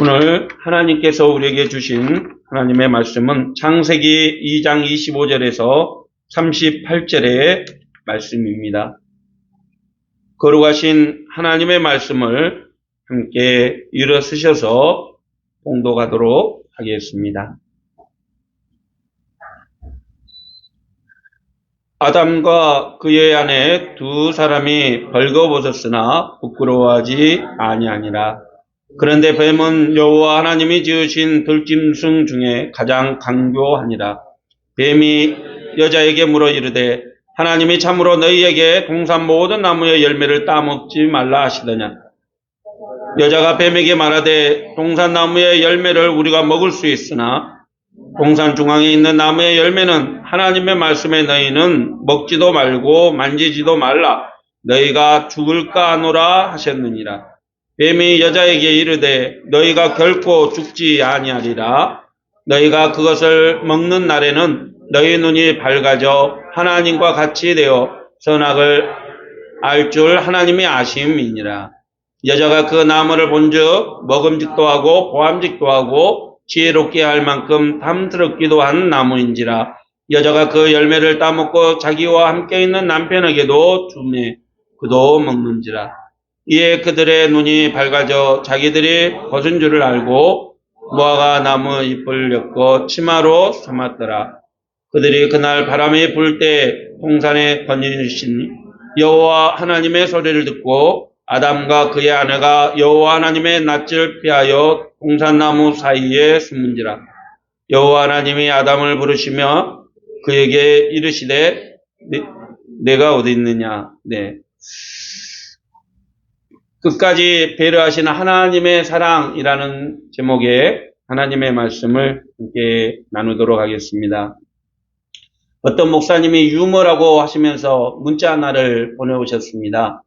오늘 하나님께서 우리에게 주신 하나님의 말씀은 창세기 2장 25절에서 38절의 말씀입니다. 거룩하신 하나님의 말씀을 함께 일어서셔서 봉독하도록 하겠습니다. 아담과 그의 아내 두 사람이 벌거벗었으나 부끄러워하지 아니하니라. 그런데 뱀은 여호와 하나님이 지으신 들짐승 중에 가장 강교하니라. 뱀이 여자에게 물어 이르되 하나님이 참으로 너희에게 동산 모든 나무의 열매를 따먹지 말라 하시더냐. 여자가 뱀에게 말하되 동산 나무의 열매를 우리가 먹을 수 있으나 동산 중앙에 있는 나무의 열매는 하나님의 말씀에 너희는 먹지도 말고 만지지도 말라. 너희가 죽을까 하노라 하셨느니라. 뱀이 여자에게 이르되 너희가 결코 죽지 아니하리라. 너희가 그것을 먹는 날에는 너희 눈이 밝아져 하나님과 같이 되어 선악을 알 줄 하나님이 아심이니라. 여자가 그 나무를 본즉 먹음직도 하고 보암직도 하고 지혜롭게 할 만큼 탐스럽기도 한 나무인지라. 여자가 그 열매를 따먹고 자기와 함께 있는 남편에게도 주매 그도 먹는지라. 이에 그들의 눈이 밝아져 자기들이 벗은 줄을 알고 무화과 나무 잎을 엮어 치마로 삼았더라. 그들이 그날 바람이 불 때 동산에 거니신 여호와 하나님의 소리를 듣고 아담과 그의 아내가 여호와 하나님의 낯을 피하여 동산나무 사이에 숨은지라. 여호와 하나님이 아담을 부르시며 그에게 이르시되 내가 어디 있느냐. 끝까지 배려하시는 하나님의 사랑이라는 제목의 하나님의 말씀을 함께 나누도록 하겠습니다. 어떤 목사님이 유머라고 하시면서 문자 하나를 보내오셨습니다.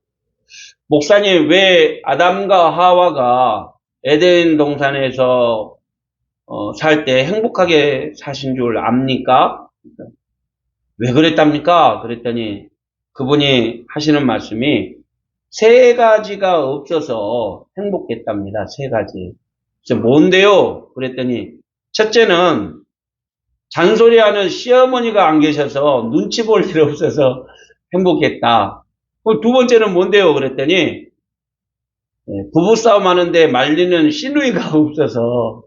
목사님, 왜 아담과 하와가 에덴 동산에서 살 때 행복하게 사신 줄 압니까? 왜 그랬답니까? 그랬더니 그분이 하시는 말씀이 세 가지가 없어서 행복했답니다. 세 가지. 그래서 뭔데요? 그랬더니 첫째는 잔소리하는 시어머니가 안 계셔서 눈치 볼 일 없어서 행복했다. 두 번째는 뭔데요? 그랬더니 부부싸움 하는데 말리는 시누이가 없어서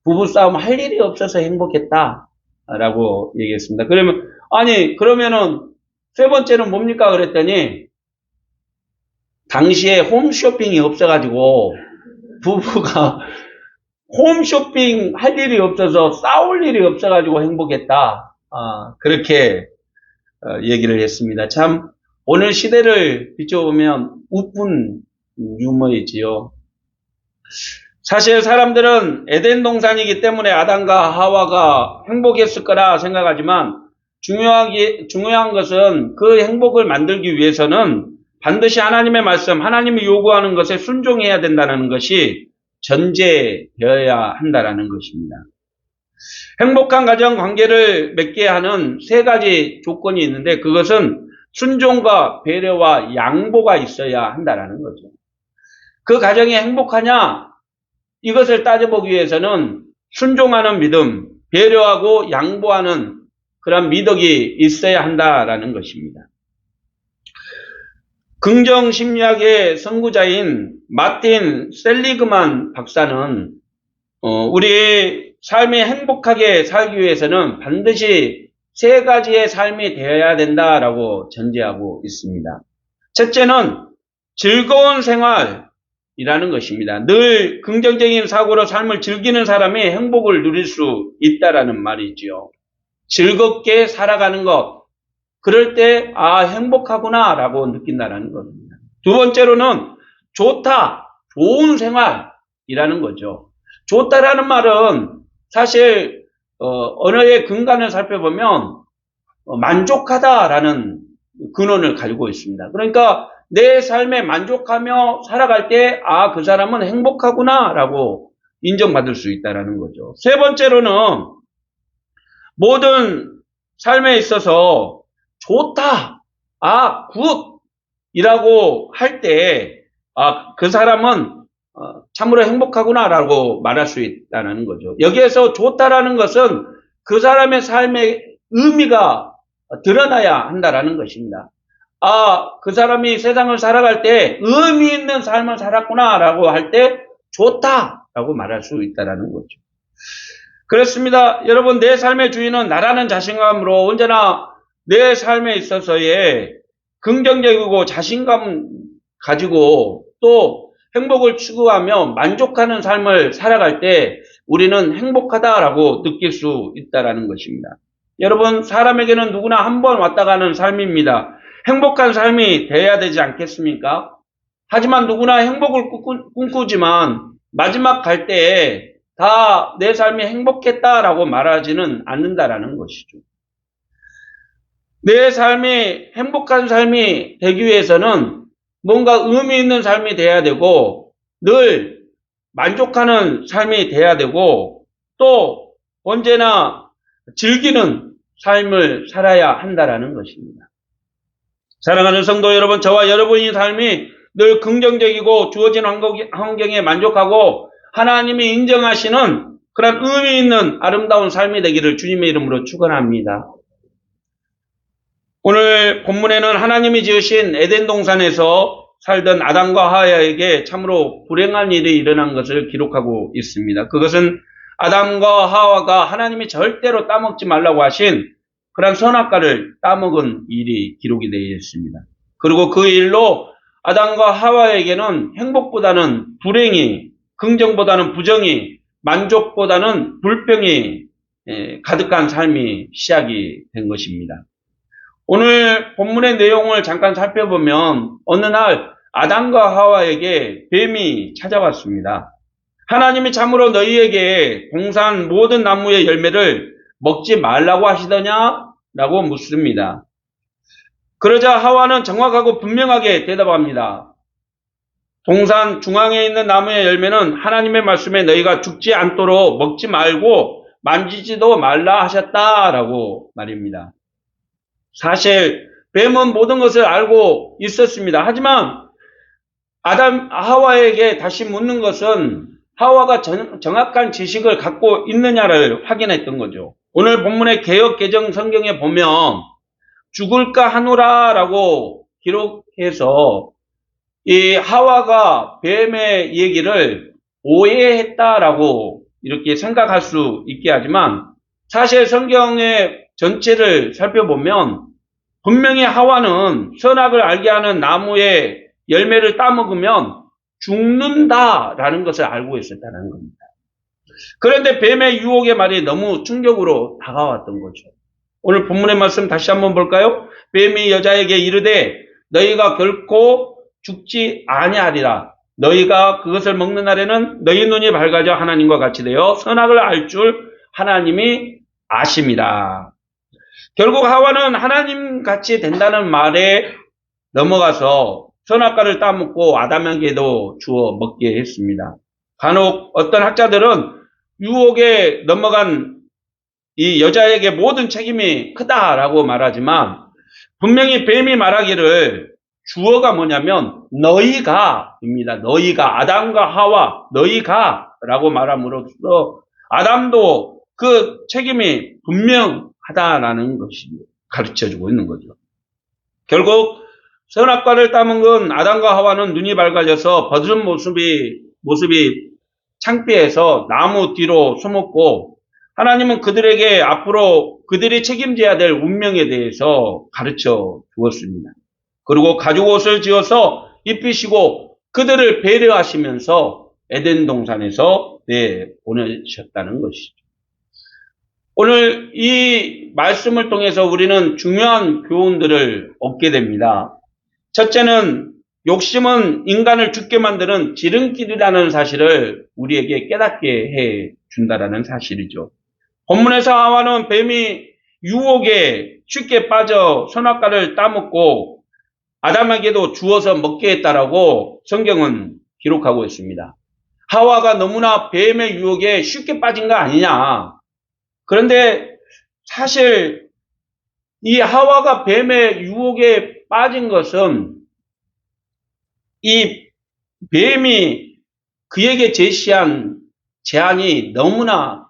부부싸움 할 일이 없어서 행복했다. 라고 얘기했습니다. 그러면은 세 번째는 뭡니까? 그랬더니 당시에 홈쇼핑이 없어가지고 부부가 홈쇼핑 할 일이 없어서 싸울 일이 없어가지고 행복했다. 그렇게 얘기를 했습니다. 참 오늘 시대를 비춰보면 우픈 유머이지요. 사실 사람들은 에덴 동산이기 때문에 아담과 하와가 행복했을 거라 생각하지만 중요한 것은 그 행복을 만들기 위해서는 반드시 하나님의 말씀, 하나님이 요구하는 것에 순종해야 된다는 것이 전제되어야 한다는 것입니다. 행복한 가정 관계를 맺게 하는 세 가지 조건이 있는데 그것은 순종과 배려와 양보가 있어야 한다는 거죠. 그 가정이 행복하냐? 이것을 따져보기 위해서는 순종하는 믿음, 배려하고 양보하는 그런 미덕이 있어야 한다라는 것입니다. 긍정심리학의 선구자인 마틴 셀리그만 박사는 우리의 삶이 행복하게 살기 위해서는 반드시 세 가지의 삶이 되어야 된다라고 전제하고 있습니다. 첫째는 즐거운 생활이라는 것입니다. 늘 긍정적인 사고로 삶을 즐기는 사람이 행복을 누릴 수 있다라는 말이지요. 즐겁게 살아가는 것. 그럴 때 행복하구나 라고 느낀다는 겁니다. 두 번째로는 좋은 생활이라는 거죠. 좋다라는 말은 사실 언어의 근간을 살펴보면 만족하다라는 근원을 가지고 있습니다. 그러니까 내 삶에 만족하며 살아갈 때 그 사람은 행복하구나 라고 인정받을 수 있다는 거죠. 세 번째로는 모든 삶에 있어서 좋다, 굿이라고 할 때, 그 사람은 참으로 행복하구나라고 말할 수 있다는 거죠. 여기에서 좋다라는 것은 그 사람의 삶의 의미가 드러나야 한다라는 것입니다. 아, 그 사람이 세상을 살아갈 때 의미 있는 삶을 살았구나라고 할 때 좋다라고 말할 수 있다라는 거죠. 그렇습니다. 여러분, 내 삶의 주인은 나라는 자신감으로 언제나 내 삶에 있어서의 긍정적이고 자신감 가지고 또 행복을 추구하며 만족하는 삶을 살아갈 때 우리는 행복하다라고 느낄 수 있다라는 것입니다. 여러분, 사람에게는 누구나 한 번 왔다 가는 삶입니다. 행복한 삶이 돼야 되지 않겠습니까? 하지만 누구나 행복을 꿈꾸지만 마지막 갈 때에 다 내 삶이 행복했다라고 말하지는 않는다라는 것이죠. 내 삶이 행복한 삶이 되기 위해서는 뭔가 의미 있는 삶이 돼야 되고 늘 만족하는 삶이 돼야 되고 또 언제나 즐기는 삶을 살아야 한다라는 것입니다. 사랑하는 성도 여러분, 저와 여러분의 삶이 늘 긍정적이고 주어진 환경에 만족하고 하나님이 인정하시는 그런 의미 있는 아름다운 삶이 되기를 주님의 이름으로 축원합니다. 오늘 본문에는 하나님이 지으신 에덴 동산에서 살던 아담과 하와에게 참으로 불행한 일이 일어난 것을 기록하고 있습니다. 그것은 아담과 하와가 하나님이 절대로 따먹지 말라고 하신 그런 선악과를 따먹은 일이 기록이 되어 있습니다. 그리고 그 일로 아담과 하와에게는 행복보다는 불행이, 긍정보다는 부정이, 만족보다는 불평이 가득한 삶이 시작이 된 것입니다. 오늘 본문의 내용을 잠깐 살펴보면 어느 날 아담과 하와에게 뱀이 찾아왔습니다. 하나님이 참으로 너희에게 동산 모든 나무의 열매를 먹지 말라고 하시더냐? 라고 묻습니다. 그러자 하와는 정확하고 분명하게 대답합니다. 동산 중앙에 있는 나무의 열매는 하나님의 말씀에 너희가 죽지 않도록 먹지 말고 만지지도 말라 하셨다라고 말입니다. 사실 뱀은 모든 것을 알고 있었습니다. 하지만 하와에게 다시 묻는 것은 하와가 정확한 지식을 갖고 있느냐를 확인했던 거죠. 오늘 본문의 개역 개정 성경에 보면 죽을까 하노라라고 기록해서 이 하와가 뱀의 얘기를 오해했다라고 이렇게 생각할 수 있게 하지만 사실 성경의 전체를 살펴보면 분명히 하와는 선악을 알게 하는 나무의 열매를 따먹으면 죽는다라는 것을 알고 있었다는 겁니다. 그런데 뱀의 유혹의 말이 너무 충격으로 다가왔던 거죠. 오늘 본문의 말씀 다시 한번 볼까요? 뱀이 여자에게 이르되 너희가 결코 죽지 아니하리라. 너희가 그것을 먹는 날에는 너희 눈이 밝아져 하나님과 같이 되어 선악을 알 줄 하나님이 아심이라. 결국 하와는 하나님 같이 된다는 말에 넘어가서 선악과를 따먹고 아담에게도 주어 먹게 했습니다. 간혹 어떤 학자들은 유혹에 넘어간 이 여자에게 모든 책임이 크다라고 말하지만 분명히 뱀이 말하기를 주어가 뭐냐면 너희가입니다. 너희가 아담과 하와 너희가라고 말함으로써 아담도 그 책임이 분명하다라는 것이 가르쳐주고 있는 거죠. 결국 선악과를 따먹은 아담과 하와는 눈이 밝아져서 벗은 모습이 창피해서 나무 뒤로 숨었고 하나님은 그들에게 앞으로 그들이 책임져야 될 운명에 대해서 가르쳐 주었습니다. 그리고 가죽옷을 지어서 입히시고 그들을 배려하시면서 에덴 동산에서 내보내셨다는 것이죠. 오늘 이 말씀을 통해서 우리는 중요한 교훈들을 얻게 됩니다. 첫째는 욕심은 인간을 죽게 만드는 지름길이라는 사실을 우리에게 깨닫게 해 준다라는 사실이죠. 본문에서 하와는 뱀이 유혹에 쉽게 빠져 선악과를 따먹고 아담에게도 주어서 먹게 했다라고 성경은 기록하고 있습니다. 하와가 너무나 뱀의 유혹에 쉽게 빠진 거 아니냐. 그런데 사실 이 하와가 뱀의 유혹에 빠진 것은 이 뱀이 그에게 제시한 제안이 너무나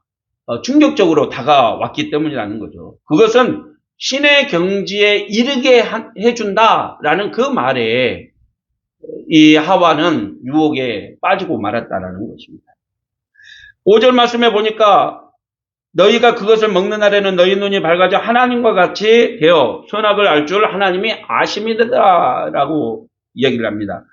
충격적으로 다가왔기 때문이라는 거죠. 그것은 신의 경지에 이르게 해준다라는 그 말에 이 하와는 유혹에 빠지고 말았다라는 것입니다. 5절 말씀에 보니까 너희가 그것을 먹는 날에는 너희 눈이 밝아져 하나님과 같이 되어 선악을 알 줄 하나님이 아심이다 라고 이야기를 합니다.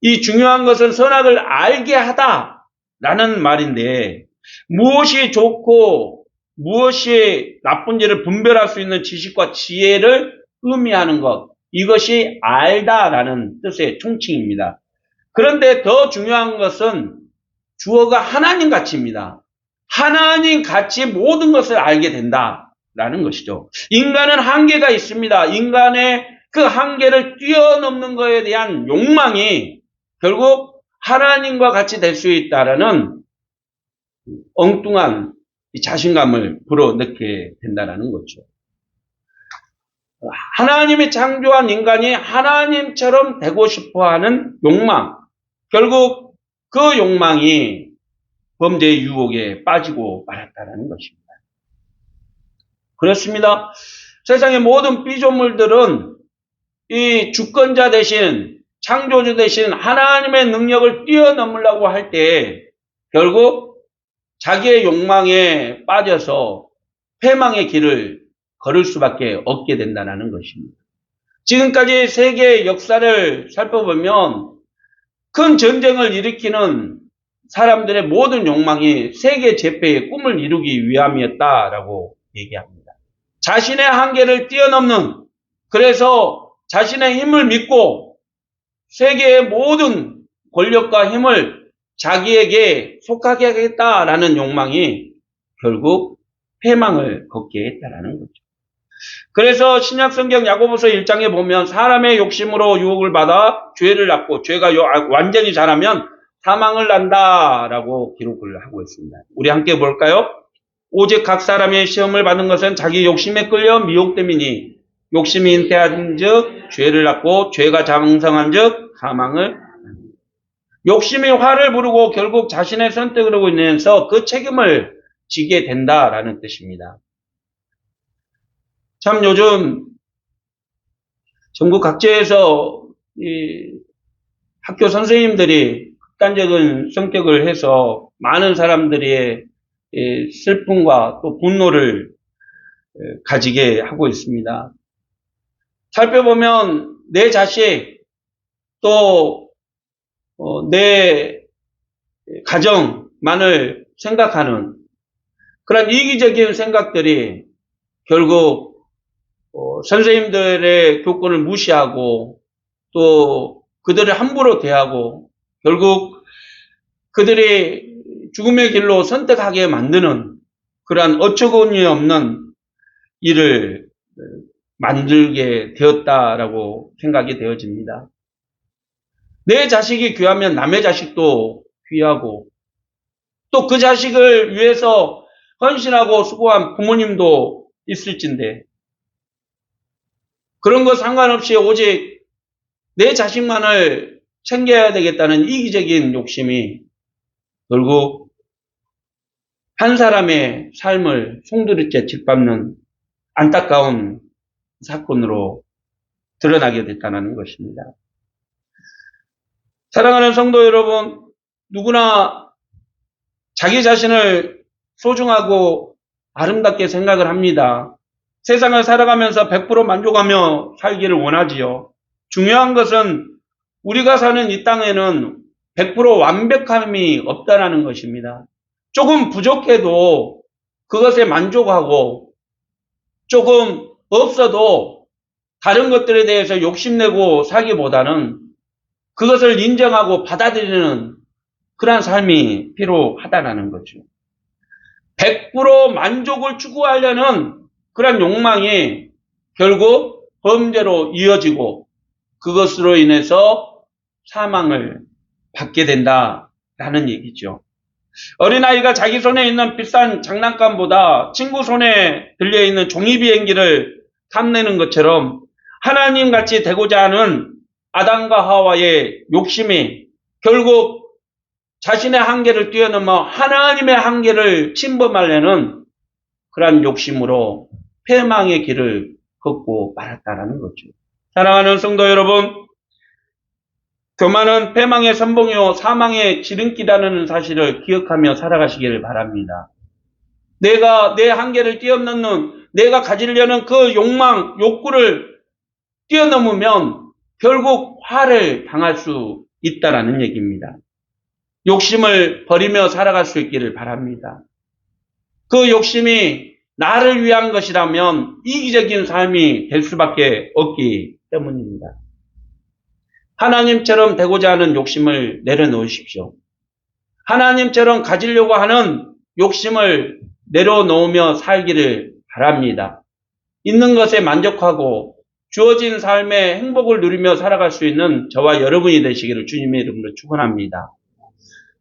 이 중요한 것은 선악을 알게 하다라는 말인데 무엇이 좋고 무엇이 나쁜지를 분별할 수 있는 지식과 지혜를 의미하는 것, 이것이 알다라는 뜻의 총칭입니다. 그런데 더 중요한 것은 주어가 하나님 가치입니다. 하나님 같이 모든 것을 알게 된다라는 것이죠. 인간은 한계가 있습니다. 인간의 그 한계를 뛰어넘는 것에 대한 욕망이 결국 하나님과 같이 될 수 있다라는 엉뚱한 자신감을 불어넣게 된다는 거죠. 하나님이 창조한 인간이 하나님처럼 되고 싶어하는 욕망, 결국 그 욕망이 범죄의 유혹에 빠지고 말았다는 것입니다. 그렇습니다. 세상의 모든 피조물들은 이 주권자 대신 창조주 대신 하나님의 능력을 뛰어넘으려고 할 때 결국 자기의 욕망에 빠져서 패망의 길을 걸을 수밖에 없게 된다는 것입니다. 지금까지 세계의 역사를 살펴보면 큰 전쟁을 일으키는 사람들의 모든 욕망이 세계 제패의 꿈을 이루기 위함이었다라고 얘기합니다. 자신의 한계를 뛰어넘는, 그래서 자신의 힘을 믿고 세계의 모든 권력과 힘을 자기에게 속하게 하겠다라는 욕망이 결국 패망을 걷게 했다라는 거죠. 그래서 신약성경 야고보서 1장에 보면 사람의 욕심으로 유혹을 받아 죄를 낳고 죄가 완전히 자라면 사망을 난다라고 기록을 하고 있습니다. 우리 함께 볼까요? 오직 각 사람의 시험을 받는 것은 자기 욕심에 끌려 미혹됨이니 욕심이 잉태한 즉 죄를 낳고 죄가 장성한 즉 사망을 낳는다. 욕심이 화를 부르고 결국 자신의 선택으로 인해서 그 책임을 지게 된다라는 뜻입니다. 참 요즘 전국 각지에서 이 학교 선생님들이 극단적인 성격을 해서 많은 사람들의 슬픔과 또 분노를 가지게 하고 있습니다. 살펴보면 내 자식 또 내 가정만을 생각하는 그런 이기적인 생각들이 결국 선생님들의 교권을 무시하고 또 그들을 함부로 대하고 결국 그들이 죽음의 길로 선택하게 만드는 그러한 어처구니 없는 일을 만들게 되었다라고 생각이 되어집니다. 내 자식이 귀하면 남의 자식도 귀하고 또 그 자식을 위해서 헌신하고 수고한 부모님도 있을진데 그런 거 상관없이 오직 내 자식만을 챙겨야 되겠다는 이기적인 욕심이 결국 한 사람의 삶을 송두리째 짓밟는 안타까운 사건으로 드러나게 됐다는 것입니다. 사랑하는 성도 여러분, 누구나 자기 자신을 소중하고 아름답게 생각을 합니다. 세상을 살아가면서 100% 만족하며 살기를 원하지요. 중요한 것은 우리가 사는 이 땅에는 100% 완벽함이 없다는 것입니다. 조금 부족해도 그것에 만족하고 조금 없어도 다른 것들에 대해서 욕심내고 살기보다는 그것을 인정하고 받아들이는 그러한 삶이 필요하다는 거죠. 100% 만족을 추구하려는 그런 욕망이 결국 범죄로 이어지고 그것으로 인해서 사망을 받게 된다라는 얘기죠. 어린아이가 자기 손에 있는 비싼 장난감보다 친구 손에 들려있는 종이비행기를 탐내는 것처럼 하나님같이 되고자 하는 아담과 하와의 욕심이 결국 자신의 한계를 뛰어넘어 하나님의 한계를 침범하려는 그러한 욕심으로 패망의 길을 걷고 말았다라는 거죠. 사랑하는 성도 여러분, 교만은 패망의 선봉이요 사망의 지름길이라는 사실을 기억하며 살아가시기를 바랍니다. 내가 내 한계를 뛰어넘는, 내가 가지려는 그 욕망, 욕구를 뛰어넘으면 결국 화를 당할 수 있다라는 얘기입니다. 욕심을 버리며 살아갈 수 있기를 바랍니다. 그 욕심이 나를 위한 것이라면 이기적인 삶이 될 수밖에 없기 때문입니다. 하나님처럼 되고자 하는 욕심을 내려놓으십시오. 하나님처럼 가지려고 하는 욕심을 내려놓으며 살기를 바랍니다. 있는 것에 만족하고 주어진 삶의 행복을 누리며 살아갈 수 있는 저와 여러분이 되시기를 주님의 이름으로 축원합니다.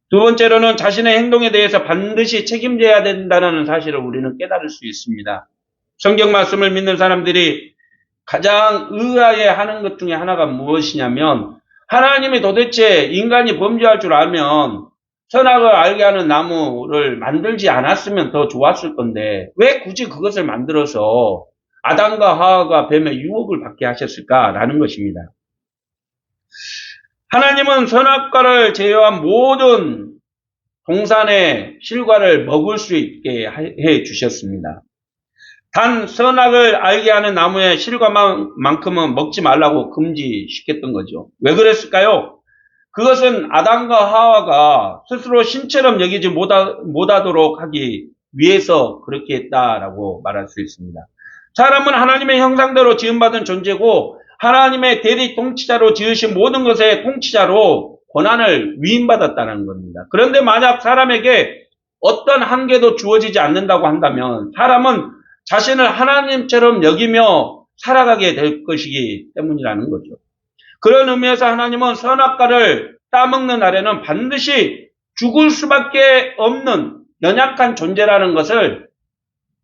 두 번째로는 자신의 행동에 대해서 반드시 책임져야 된다는 사실을 우리는 깨달을 수 있습니다. 성경 말씀을 믿는 사람들이 가장 의아해하는 것 중에 하나가 무엇이냐면, 하나님이 도대체 인간이 범죄할 줄 알면 선악을 알게 하는 나무를 만들지 않았으면 더 좋았을 건데 왜 굳이 그것을 만들어서 아담과 하와가 뱀의 유혹을 받게 하셨을까라는 것입니다. 하나님은 선악과를 제외한 모든 동산의 실과를 먹을 수 있게 해 주셨습니다. 단 선악을 알게 하는 나무의 실과만큼은 먹지 말라고 금지시켰던 거죠. 왜 그랬을까요? 그것은 아담과 하와가 스스로 신처럼 여기지 못하도록 하기 위해서 그렇게 했다라고 말할 수 있습니다. 사람은 하나님의 형상대로 지음받은 존재고 하나님의 대리 통치자로 지으신 모든 것의 통치자로 권한을 위임받았다는 겁니다. 그런데 만약 사람에게 어떤 한계도 주어지지 않는다고 한다면 사람은 자신을 하나님처럼 여기며 살아가게 될 것이기 때문이라는 거죠. 그런 의미에서 하나님은 선악과를 따먹는 날에는 반드시 죽을 수밖에 없는 연약한 존재라는 것을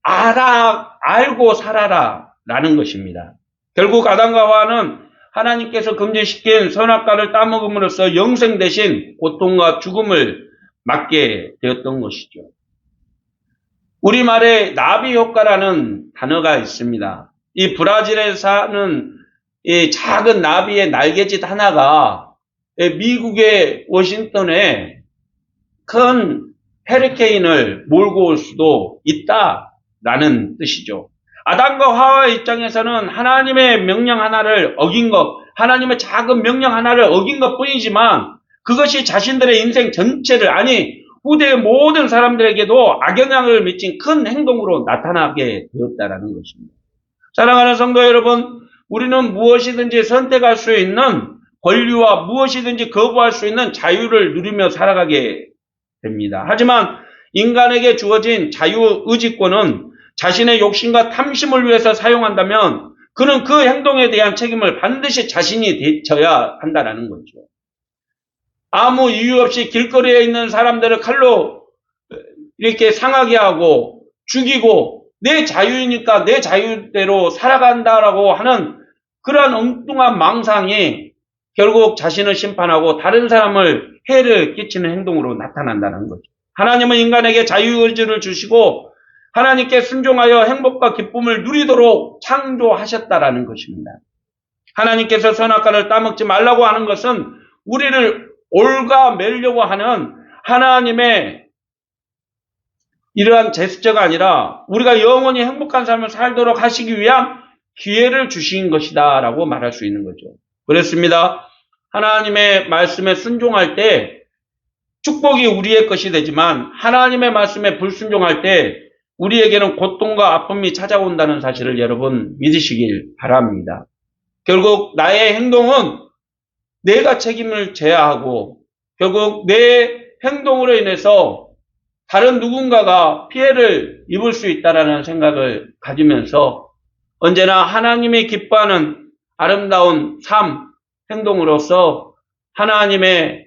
알고 살아라 라는 것입니다. 결국 아담과 하와는 하나님께서 금지시킨 선악과를 따먹음으로써 영생 대신 고통과 죽음을 맞게 되었던 것이죠. 우리말에 나비 효과라는 단어가 있습니다. 이 브라질에 사는 이 작은 나비의 날개짓 하나가 미국의 워싱턴에 큰 헤리케인을 몰고 올 수도 있다라는 뜻이죠. 아담과 하와의 입장에서는 하나님의 명령 하나를 어긴 것, 하나님의 작은 명령 하나를 어긴 것 뿐이지만 그것이 자신들의 인생 전체를, 아니 후대의 모든 사람들에게도 악영향을 미친 큰 행동으로 나타나게 되었다라는 것입니다. 사랑하는 성도 여러분, 우리는 무엇이든지 선택할 수 있는 권리와 무엇이든지 거부할 수 있는 자유를 누리며 살아가게 됩니다. 하지만 인간에게 주어진 자유의지권은 자신의 욕심과 탐심을 위해서 사용한다면 그는 그 행동에 대한 책임을 반드시 자신이 져야 한다는 거죠. 아무 이유 없이 길거리에 있는 사람들을 칼로 이렇게 상하게 하고 죽이고 내 자유이니까 내 자유대로 살아간다라고 하는 그러한 엉뚱한 망상이 결국 자신을 심판하고 다른 사람을 해를 끼치는 행동으로 나타난다는 거죠. 하나님은 인간에게 자유의지를 주시고 하나님께 순종하여 행복과 기쁨을 누리도록 창조하셨다라는 것입니다. 하나님께서 선악과를 따먹지 말라고 하는 것은 우리를 올가매려고 하는 하나님의 이러한 제스처가 아니라 우리가 영원히 행복한 삶을 살도록 하시기 위한 기회를 주신 것이다 라고 말할 수 있는 거죠. 그렇습니다. 하나님의 말씀에 순종할 때 축복이 우리의 것이 되지만 하나님의 말씀에 불순종할 때 우리에게는 고통과 아픔이 찾아온다는 사실을 여러분 믿으시길 바랍니다. 결국 나의 행동은 내가 책임을 져야 하고 결국 내 행동으로 인해서 다른 누군가가 피해를 입을 수 있다는 생각을 가지면서 언제나 하나님이 기뻐하는 아름다운 삶, 행동으로서 하나님의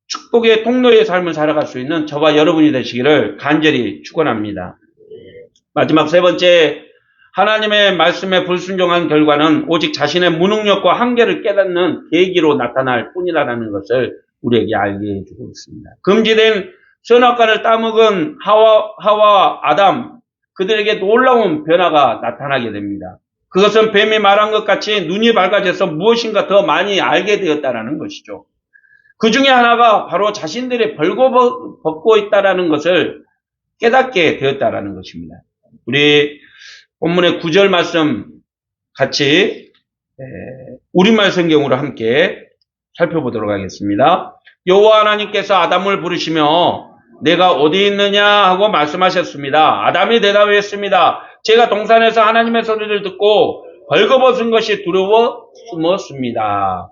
축복의 통로의 삶을 살아갈 수 있는 저와 여러분이 되시기를 간절히 축원합니다. 마지막 세 번째, 하나님의 말씀에 불순종한 결과는 오직 자신의 무능력과 한계를 깨닫는 계기로 나타날 뿐이라는 것을 우리에게 알게 해주고 있습니다. 금지된 선악과를 따먹은 하와, 아담, 그들에게 놀라운 변화가 나타나게 됩니다. 그것은 뱀이 말한 것 같이 눈이 밝아져서 무엇인가 더 많이 알게 되었다는 것이죠. 그 중에 하나가 바로 자신들이 벌거벗고 있다는 것을 깨닫게 되었다는 것입니다. 우리 본문의 9절 말씀 같이 우리말 성경으로 함께 살펴보도록 하겠습니다. 여호와 하나님께서 아담을 부르시며 내가 어디 있느냐 하고 말씀하셨습니다. 아담이 대답했습니다. 제가 동산에서 하나님의 소리를 듣고 벌거벗은 것이 두려워 숨었습니다.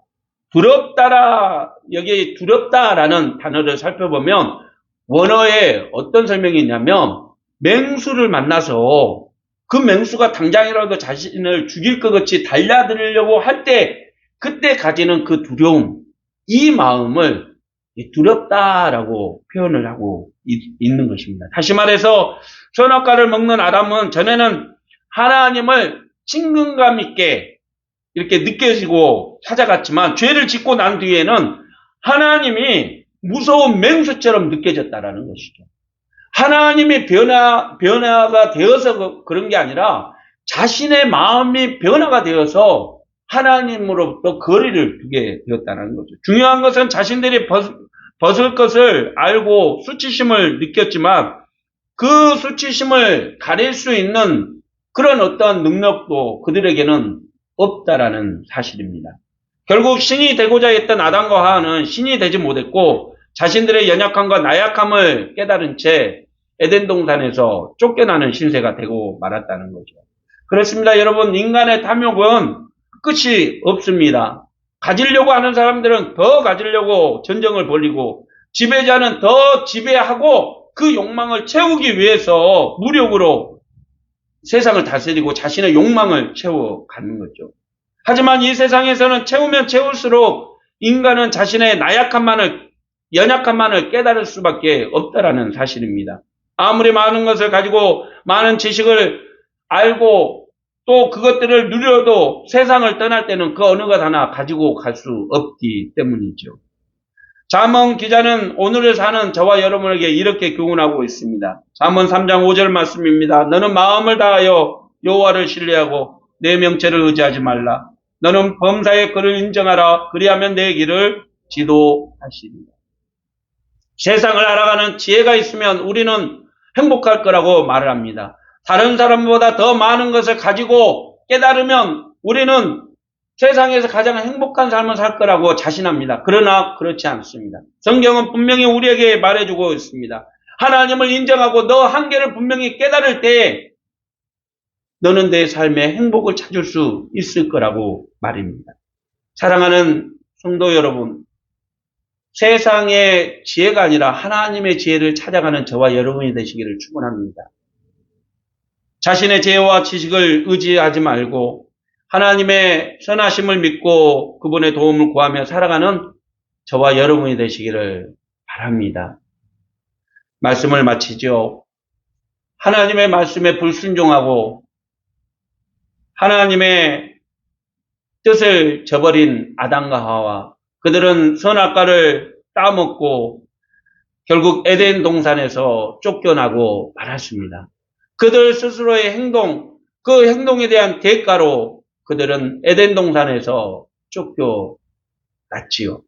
여기 두렵다라는 단어를 살펴보면 원어에 어떤 설명이 있냐면 맹수를 만나서 그 맹수가 당장이라도 자신을 죽일 것 같이 달려들려고 할 때 그때 가지는 그 두려움, 이 마음을 두렵다라고 표현을 하고 있는 것입니다. 다시 말해서 선악과를 먹는 아담은 전에는 하나님을 친근감 있게 이렇게 느껴지고 찾아갔지만 죄를 짓고 난 뒤에는 하나님이 무서운 맹수처럼 느껴졌다라는 것이죠. 하나님이 변화가 되어서 그런 게 아니라 자신의 마음이 변화가 되어서 하나님으로부터 거리를 두게 되었다는 거죠. 중요한 것은 자신들이 벗을 것을 알고 수치심을 느꼈지만 그 수치심을 가릴 수 있는 그런 어떤 능력도 그들에게는 없다라는 사실입니다. 결국 신이 되고자 했던 아담과 하와는 신이 되지 못했고 자신들의 연약함과 나약함을 깨달은 채 에덴 동산에서 쫓겨나는 신세가 되고 말았다는 거죠. 그렇습니다. 여러분, 인간의 탐욕은 끝이 없습니다. 가지려고 하는 사람들은 더 가지려고 전쟁을 벌이고 지배자는 더 지배하고 그 욕망을 채우기 위해서 무력으로 세상을 다스리고 자신의 욕망을 채워가는 거죠. 하지만 이 세상에서는 채우면 채울수록 인간은 자신의 연약함만을 깨달을 수밖에 없다라는 사실입니다. 아무리 많은 것을 가지고 많은 지식을 알고 또 그것들을 누려도 세상을 떠날 때는 그 어느 것 하나 가지고 갈 수 없기 때문이죠. 잠언 기자는 오늘을 사는 저와 여러분에게 이렇게 교훈하고 있습니다. 잠언 3장 5절 말씀입니다. 너는 마음을 다하여 여호와를 신뢰하고 내 명체를 의지하지 말라. 너는 범사의 그를 인정하라. 그리하면 내 길을 지도하시리라. 세상을 알아가는 지혜가 있으면 우리는 행복할 거라고 말을 합니다. 다른 사람보다 더 많은 것을 가지고 깨달으면 우리는 세상에서 가장 행복한 삶을 살 거라고 자신합니다. 그러나 그렇지 않습니다. 성경은 분명히 우리에게 말해주고 있습니다. 하나님을 인정하고 너 한계를 분명히 깨달을 때 너는 내 삶에 행복을 찾을 수 있을 거라고 말입니다. 사랑하는 성도 여러분, 세상의 지혜가 아니라 하나님의 지혜를 찾아가는 저와 여러분이 되시기를 축원합니다. 자신의 지혜와 지식을 의지하지 말고 하나님의 선하심을 믿고 그분의 도움을 구하며 살아가는 저와 여러분이 되시기를 바랍니다. 말씀을 마치죠. 하나님의 말씀에 불순종하고 하나님의 뜻을 저버린 아담과 하와, 그들은 선악과를 따먹고 결국 에덴 동산에서 쫓겨나고 말았습니다. 그들 스스로의 행동, 그 행동에 대한 대가로 그들은 에덴 동산에서 쫓겨났지요.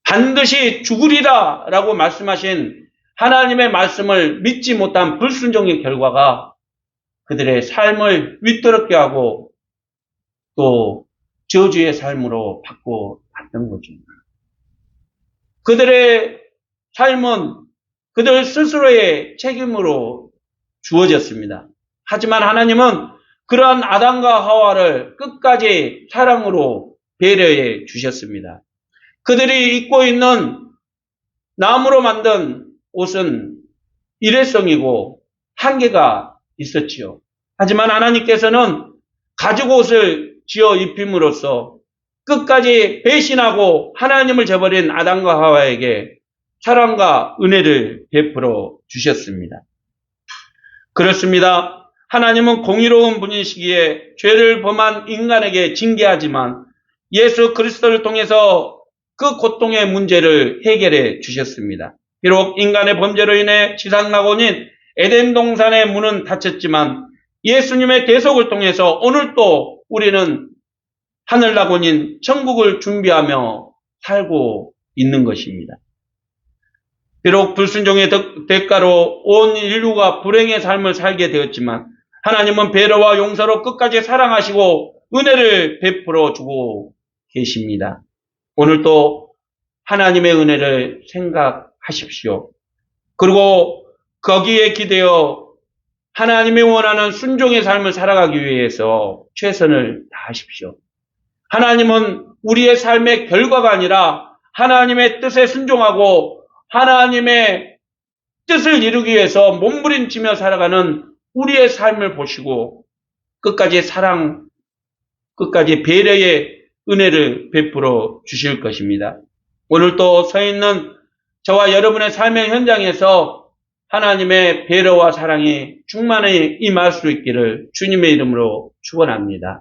반드시 죽으리라 라고 말씀하신 하나님의 말씀을 믿지 못한 불순종의 결과가 그들의 삶을 위태롭게 하고 또 저주의 삶으로 바꿔봤던 거죠. 그들의 삶은 그들 스스로의 책임으로 주어졌습니다. 하지만 하나님은 그러한 아담과 하와를 끝까지 사랑으로 배려해 주셨습니다. 그들이 입고 있는 나무로 만든 옷은 일회성이고 한계가 있었지요. 하지만 하나님께서는 가죽 옷을 지어 입힘으로써 끝까지 배신하고 하나님을 저버린 아담과 하와에게 사랑과 은혜를 베풀어 주셨습니다. 그렇습니다. 하나님은 공의로운 분이시기에 죄를 범한 인간에게 징계하지만 예수 그리스도를 통해서 그 고통의 문제를 해결해 주셨습니다. 비록 인간의 범죄로 인해 지상낙원인 에덴 동산의 문은 닫혔지만 예수님의 대속을 통해서 오늘 또 우리는 하늘낙원인 천국을 준비하며 살고 있는 것입니다. 비록 불순종의 대가로 온 인류가 불행의 삶을 살게 되었지만 하나님은 배려와 용서로 끝까지 사랑하시고 은혜를 베풀어 주고 계십니다. 오늘도 하나님의 은혜를 생각하십시오. 그리고 거기에 기대어 하나님이 원하는 순종의 삶을 살아가기 위해서 최선을 다하십시오. 하나님은 우리의 삶의 결과가 아니라 하나님의 뜻에 순종하고 하나님의 뜻을 이루기 위해서 몸부림치며 살아가는 우리의 삶을 보시고 끝까지 사랑, 끝까지 배려의 은혜를 베풀어 주실 것입니다. 오늘 또 서 있는 저와 여러분의 삶의 현장에서 하나님의 배려와 사랑이 충만히 임할 수 있기를 주님의 이름으로 축원합니다.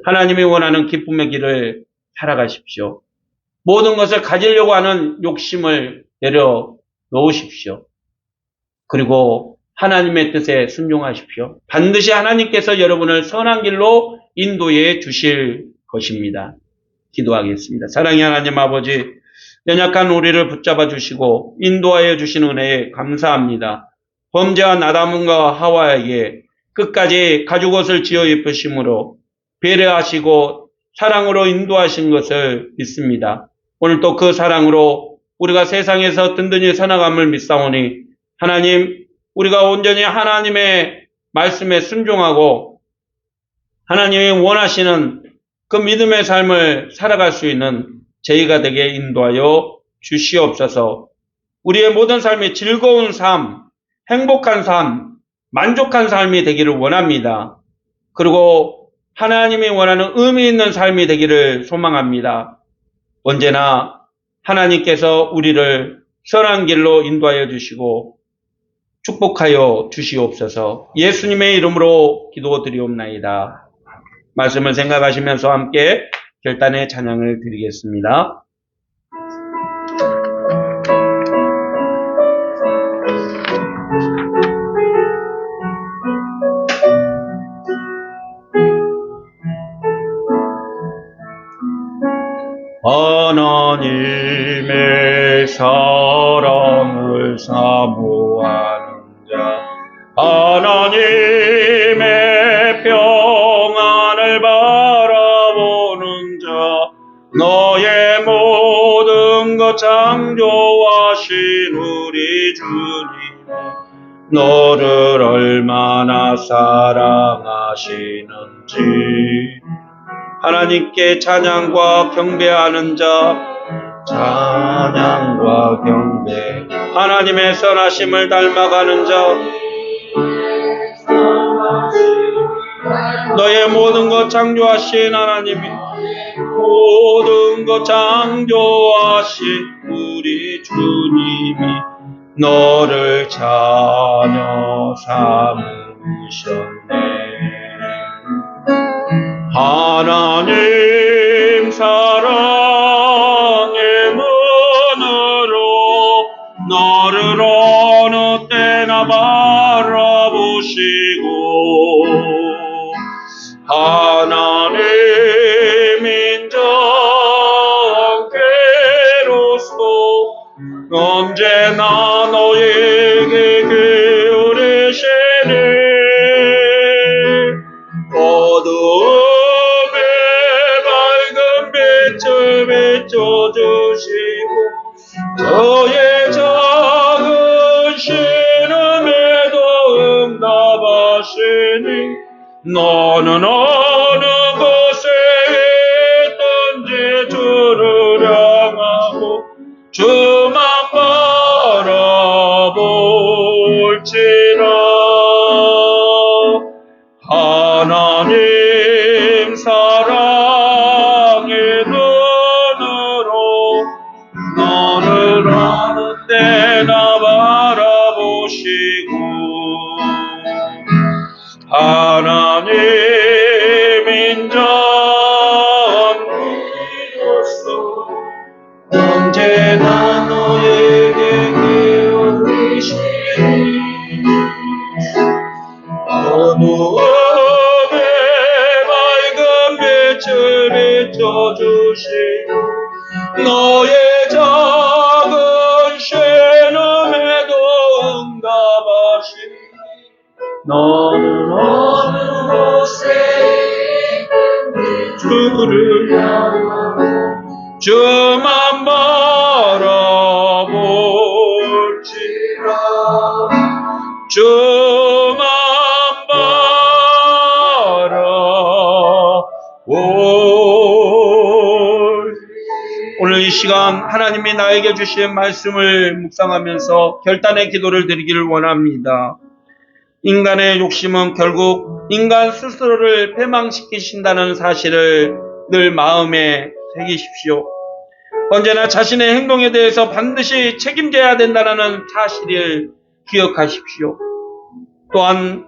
하나님이 원하는 기쁨의 길을 살아가십시오. 모든 것을 가지려고 하는 욕심을 내려놓으십시오. 그리고 하나님의 뜻에 순종하십시오. 반드시 하나님께서 여러분을 선한 길로 인도해 주실 것입니다. 기도하겠습니다. 사랑의 하나님 아버지, 연약한 우리를 붙잡아 주시고 인도하여 주신 은혜에 감사합니다. 범죄한 아담과 하와에게 끝까지 가죽옷을 지어 입으심으로 배려하시고 사랑으로 인도하신 것을 믿습니다. 오늘 또 그 사랑으로 우리가 세상에서 든든히 살아감을 믿사오니 하나님, 우리가 온전히 하나님의 말씀에 순종하고 하나님이 원하시는 그 믿음의 삶을 살아갈 수 있는 저희가 되게 인도하여 주시옵소서. 우리의 모든 삶이 즐거운 삶, 행복한 삶, 만족한 삶이 되기를 원합니다. 그리고 하나님이 원하는 의미 있는 삶이 되기를 소망합니다. 언제나 하나님께서 우리를 선한 길로 인도하여 주시고 축복하여 주시옵소서. 예수님의 이름으로 기도드리옵나이다. 말씀을 생각하시면서 함께 결단의 찬양을 드리겠습니다. 하나님의 사랑을 사모하는 자, 하나님의 평안을 바라보는 자, 너의 모든 것 창조하신 우리 주님, 너를 얼마나 사랑하시는지 하나님께 찬양과 경배하는 자, 찬양과 경배, 하나님의 선하심을 닮아가는 자, 너의 모든 것 창조하신 하나님이 모든 것 창조하신 우리 주님이 너를 자녀 삼으셨네. 하나님 사랑의 눈으로 너를 어느 때나 바라보시고 하나님 인정께로서 언제나 너에게 기울이시니 어둠의 밝은 빛을 비춰주시고 저의 작은 신음에도 응답하시니 너는 어느 곳에 있든지 주를 향하고 주만 바라볼지라. 하나님 사랑의 눈으로 너를 어느 때나 바라보시고 하나님 인정으로서 너는 어느 곳에 주를 주만 바라볼지라 주만 바라볼. 오늘 이 시간 하나님이 나에게 주신 말씀을 묵상하면서 결단의 기도를 드리기를 원합니다. 인간의 욕심은 결국 인간 스스로를 패망시키신다는 사실을 늘 마음에 새기십시오. 언제나 자신의 행동에 대해서 반드시 책임져야 된다는 사실을 기억하십시오. 또한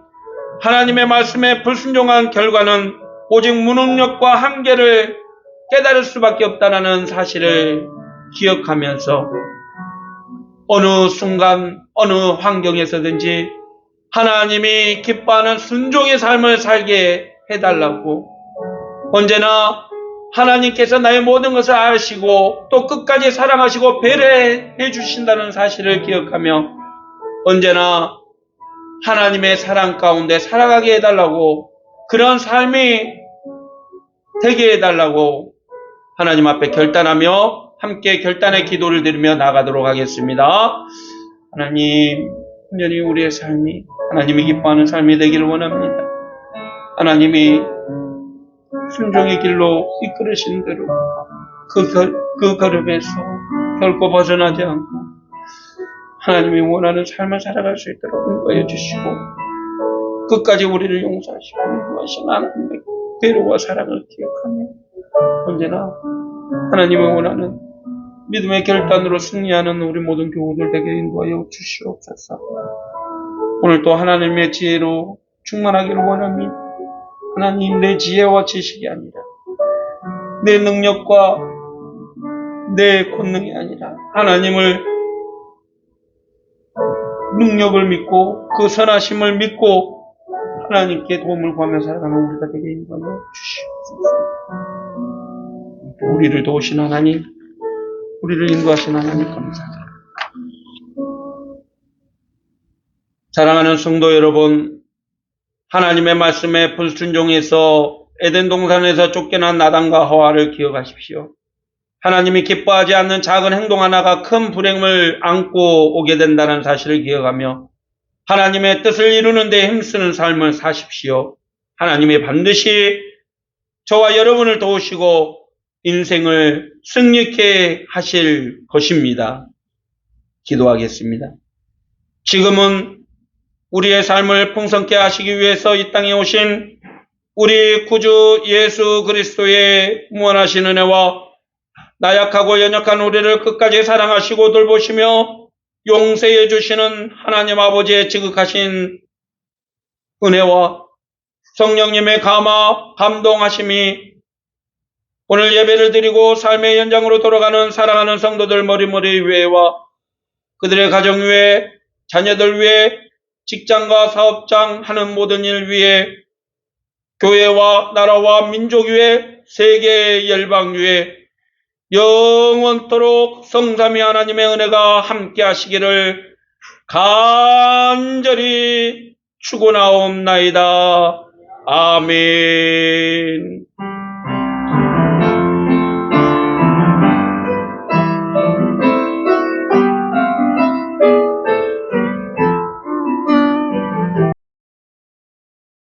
하나님의 말씀에 불순종한 결과는 오직 무능력과 한계를 깨달을 수밖에 없다는 사실을 기억하면서 어느 순간 어느 환경에서든지 하나님이 기뻐하는 순종의 삶을 살게 해달라고, 언제나 하나님께서 나의 모든 것을 아시고 또 끝까지 사랑하시고 배려해 주신다는 사실을 기억하며 언제나 하나님의 사랑 가운데 살아가게 해달라고, 그런 삶이 되게 해달라고 하나님 앞에 결단하며 함께 결단의 기도를 드리며 나가도록 하겠습니다. 하나님, 온전히 우리의 삶이 하나님이 기뻐하는 삶이 되기를 원합니다. 하나님이 순종의 길로 이끌으신 대로 그 걸음에서 결코 벗어나지 않고 하나님이 원하는 삶을 살아갈 수 있도록 인도해 주시고 끝까지 우리를 용서하시고 인도하신 하나님의 배려와 사랑을 기억하며 언제나 하나님이 원하는 믿음의 결단으로 승리하는 우리 모든 교우들 되게 인도하여 주시옵소서. 오늘 또 하나님의 지혜로 충만하기를 원합니다. 하나님, 내 지혜와 지식이 아니라 내 능력과 내 권능이 아니라 하나님을 능력을 믿고 그 선하심을 믿고 하나님께 도움을 구하며 살아가는 우리가 되게 인도하여 주시옵소서. 우리를 도우신 하나님, 우리를 인도하신 하나님 감사합니다. 사랑하는 성도 여러분, 하나님의 말씀에 불순종해서 에덴 동산에서 쫓겨난 아담과 하와를 기억하십시오. 하나님이 기뻐하지 않는 작은 행동 하나가 큰 불행을 안고 오게 된다는 사실을 기억하며 하나님의 뜻을 이루는 데 힘쓰는 삶을 사십시오. 하나님이 반드시 저와 여러분을 도우시고 인생을 승리케 하실 것입니다. 기도하겠습니다. 지금은 우리의 삶을 풍성케 하시기 위해서 이 땅에 오신 우리 구주 예수 그리스도의 무한하신 은혜와 나약하고 연약한 우리를 끝까지 사랑하시고 돌보시며 용서해 주시는 하나님 아버지의 지극하신 은혜와 성령님의 감화 감동하심이 오늘 예배를 드리고 삶의 현장으로 돌아가는 사랑하는 성도들 머리머리 위에와 그들의 가정 위에, 자녀들 위에, 직장과 사업장 하는 모든 일 위에, 교회와 나라와 민족 위에, 세계 열방 위에 영원토록 성삼위 하나님의 은혜가 함께 하시기를 간절히 축원하옵나이다. 아멘.